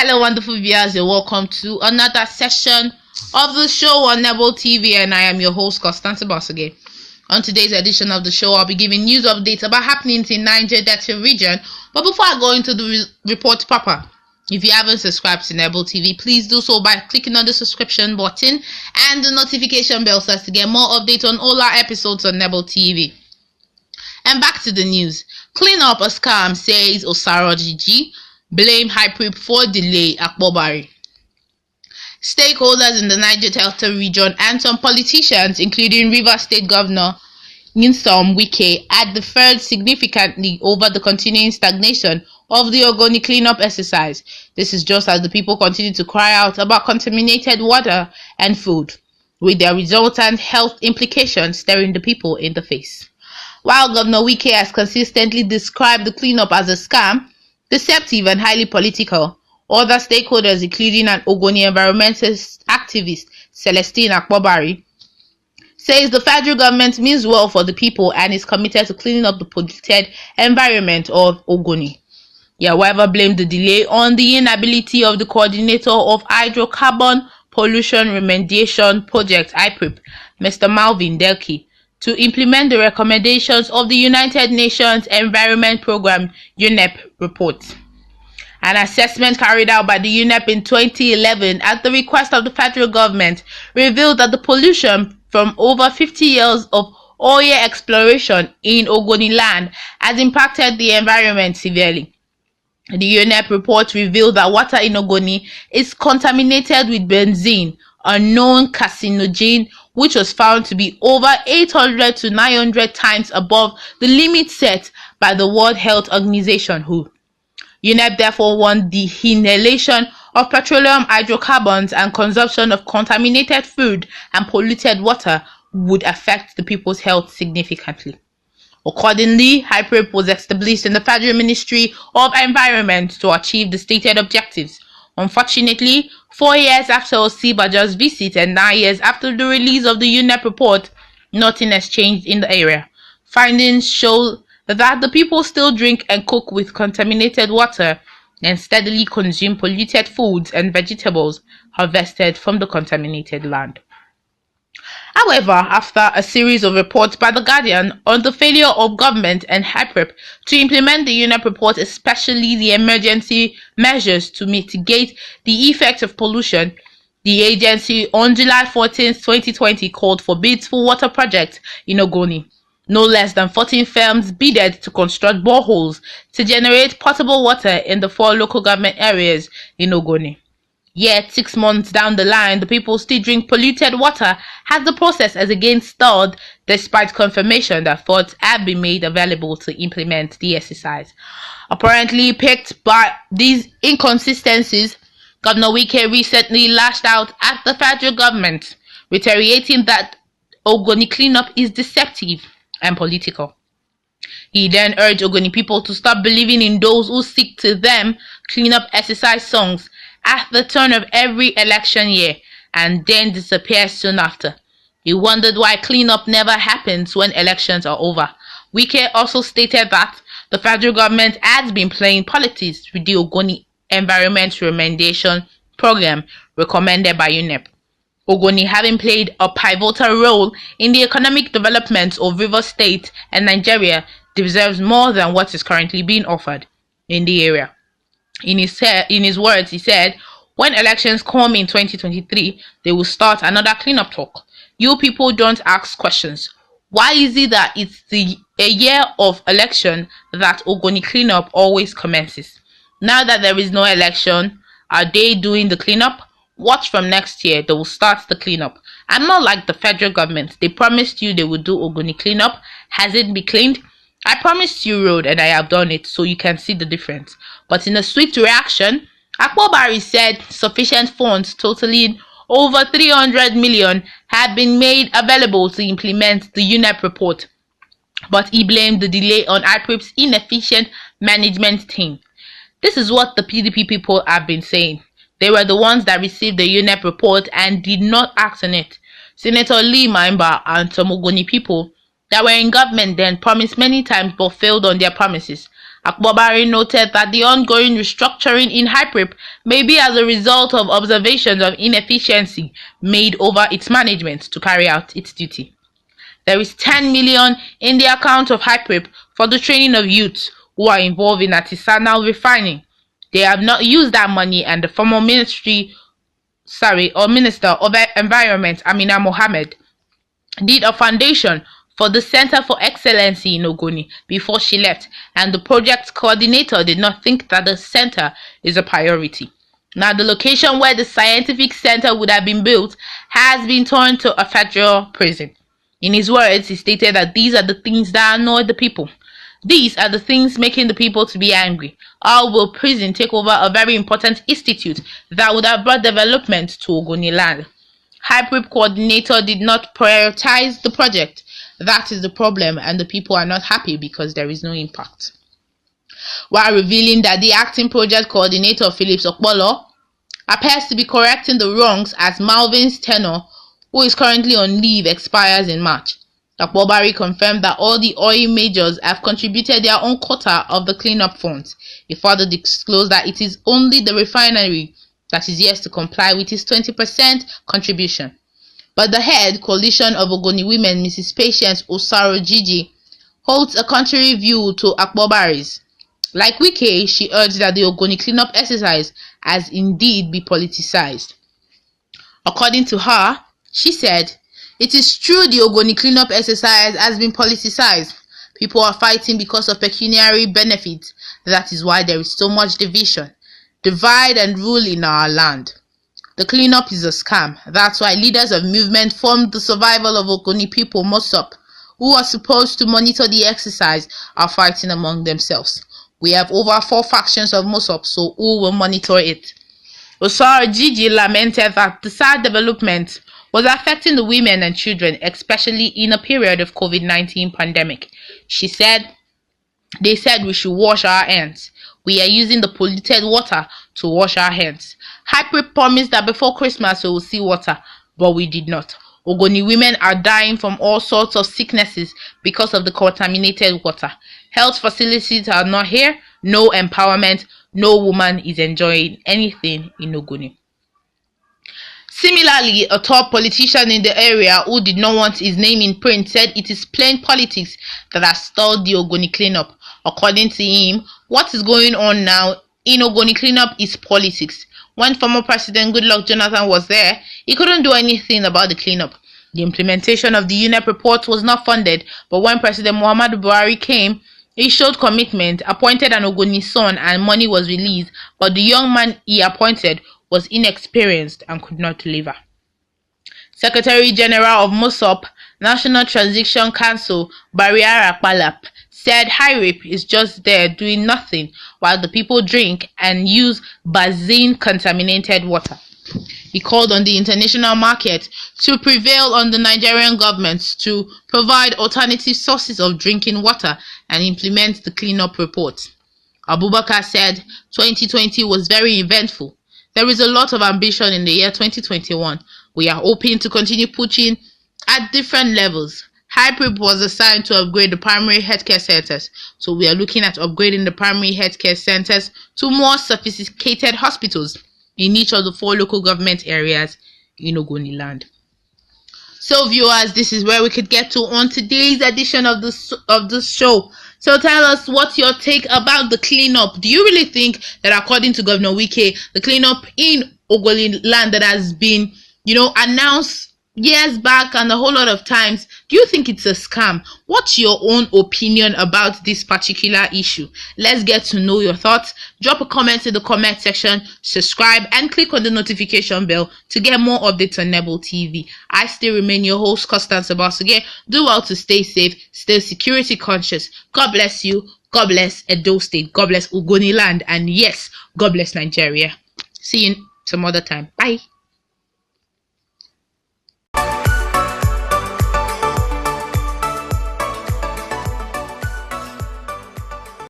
Hello, wonderful viewers. You're welcome to another session of the show on Nebo TV, and I am your host, Constance Bossage. On today's edition of the show, I'll be giving news updates about happenings in Niger Delta region. But before I go into the report proper, if you haven't subscribed to Nebo TV, please do so by clicking on the subscription button and the notification bell so as to get more updates on all our episodes on Nebo TV. And back to the news. Clean up a scam, says Osarojiji. Blame Hyprep for delay at Bobari. Stakeholders in the Niger Delta region and some politicians, including Rivers State Governor Nyesom Wike, had deferred significantly over the continuing stagnation of the Ogoni cleanup exercise. This is just as the people continue to cry out about contaminated water and food, with their resultant health implications staring the people in the face. While Governor Wike has consistently described the cleanup as a scam, deceptive and highly political, other stakeholders, including an Ogoni environmentalist activist, Celestine Akpobari, says the federal government means well for the people and is committed to cleaning up the polluted environment of Ogoni. He, however, blamed the delay on the inability of the coordinator of Hydrocarbon Pollution Remediation Project, Hyprep, Mr. Malvin Delki, to implement the recommendations of the United Nations Environment Programme UNEP report. An assessment carried out by the UNEP in 2011 at the request of the federal government revealed that the pollution from over 50 years of oil exploration in Ogoni land has impacted the environment severely. The UNEP report revealed that water in Ogoni is contaminated with benzene, a known carcinogen, which was found to be over 800 to 900 times above the limit set by the World Health Organization, WHO. UNEP therefore warned the inhalation of petroleum hydrocarbons and consumption of contaminated food and polluted water would affect the people's health significantly. Accordingly, Hyprep was established in the Federal Ministry of Environment to achieve the stated objectives. Unfortunately, 4 years after Osibajo's visit and 9 years after the release of the UNEP report, nothing has changed in the area. Findings show that the people still drink and cook with contaminated water and steadily consume polluted foods and vegetables harvested from the contaminated land. However, after a series of reports by The Guardian on the failure of government and Hyprep to implement the UNEP report, especially the emergency measures to mitigate the effects of pollution, the agency on July 14, 2020 called for bids for water projects in Ogoni. No less than 14 firms bidded to construct boreholes to generate potable water in the 4 local government areas in Ogoni. Yet, 6 months down the line, the people still drink polluted water as the process has again stalled, despite confirmation that funds have been made available to implement the exercise. Apparently picked by these inconsistencies, Governor Wike recently lashed out at the federal government, reiterating that Ogoni cleanup is deceptive and political. He then urged Ogoni people to stop believing in those who seek to them cleanup exercise songs at the turn of every election year and then disappear soon after. He wondered why cleanup never happens when elections are over. Wike also stated that the federal government has been playing politics with the Ogoni Environment Remediation Program recommended by UNEP. Ogoni, having played a pivotal role in the economic development of Rivers State and Nigeria, deserves more than what is currently being offered in the area. In his words, he said, when elections come in 2023, they will start another cleanup talk. You people don't ask questions. Why is it that it's a year of election that Ogoni cleanup always commences? Now that there is no election, are they doing the cleanup? Watch from next year, they will start the cleanup. I'm not like the federal government. They promised you they would do Ogoni cleanup. Has it been cleaned? I promised you road and I have done it, so you can see the difference. But in a swift reaction, Akpobari said sufficient funds totaling over 300 million had been made available to implement the UNEP report. But he blamed the delay on Hyprep's inefficient management team. This is what the PDP people have been saying. They were the ones that received the UNEP report and did not act on it. Senator Lee Maimba and some Ogoni people that were in government then promised many times but failed on their promises. Akbobari noted that the ongoing restructuring in Hyprep may be as a result of observations of inefficiency made over its management to carry out its duty. There is 10 million in the account of Hyprep for the training of youths who are involved in artisanal refining. They have not used that money, and the former Minister of Environment, Amina Mohammed, did a foundation for the Center for Excellency in Ogoni before she left, and the project coordinator did not think that the center is a priority. Now, the location where the scientific center would have been built has been turned to a federal prison. In his words, he stated that these are the things that annoy the people. These are the things making the people to be angry. How will prison take over a very important institute that would have brought development to Ogoni land? Hyprep coordinator did not prioritize the project. That is the problem, and the people are not happy because there is no impact. While revealing that the acting project coordinator, Phillips Okpolo, appears to be correcting the wrongs as Malvin's tenure, who is currently on leave, expires in March. Akbobari confirmed that all the oil majors have contributed their own quota of the cleanup funds. He further disclosed that it is only the refinery that is yet to comply with its 20% contribution. But the head coalition of Ogoni women, Mrs. Patience Osaro Gigi, holds a contrary view to Akbobari's. Like Wike, she urged that the Ogoni cleanup exercise has indeed been politicized. According to her, she said, "It is true the Ogoni cleanup exercise has been politicized. People are fighting because of pecuniary benefits. That is why there is so much division, divide and rule in our land. The cleanup is a scam. That's why leaders of movement formed the Survival of Ogoni People MOSOP, who are supposed to monitor the exercise, are fighting among themselves. We have over 4 factions of MOSOP, so who will monitor it?" Osaro Gigi lamented that the sad development was affecting the women and children, especially in a period of COVID-19 pandemic. She said, "They said we should wash our hands. We are using the polluted water to wash our hands. Hyprep promised that before Christmas we will see water, but we did not. Ogoni women are dying from all sorts of sicknesses because of the contaminated water. Health facilities are not here, no empowerment, no woman is enjoying anything in Ogoni." Similarly, a top politician in the area who did not want his name in print said it is plain politics that has stalled the Ogoni cleanup. According to him, what is going on now in Ogoni cleanup is politics. When former President Goodluck Jonathan was there, he couldn't do anything about the cleanup. The implementation of the UNEP report was not funded, but when President Muhammadu Buhari came, he showed commitment, appointed an Ogoni son, and money was released, but the young man he appointed was inexperienced and could not deliver. Secretary General of MOSOP, National Transition Council, Bariara Palap, said Hyprep is just there doing nothing while the people drink and use basin contaminated water. He called on the international market to prevail on the Nigerian government to provide alternative sources of drinking water and implement the cleanup report. Abubakar said 2020 was very eventful. There is a lot of ambition in the year 2021. We are hoping to continue pushing at different levels. Hyprep was assigned to upgrade the primary healthcare centers, so we are looking at upgrading the primary healthcare centers to more sophisticated hospitals in each of the 4 local government areas in Ogoni land. So viewers, this is where we could get to on today's edition of this show. So tell us what's your take about the cleanup. Do you really think that according to Governor Wike, the cleanup in Ogoni land that has been, announced years back and a whole lot of times, do you think it's a scam? What's your own opinion about this particular issue? Let's get to know your thoughts. Drop a comment in the comment section, subscribe, and click on the notification bell to get more updates on Nebo TV. I still remain your host, Constance Abasage. Do well to stay safe, stay security conscious. God bless you. God bless Edo State. God bless Ogoni land. And yes, God bless Nigeria. See you some other time. Bye.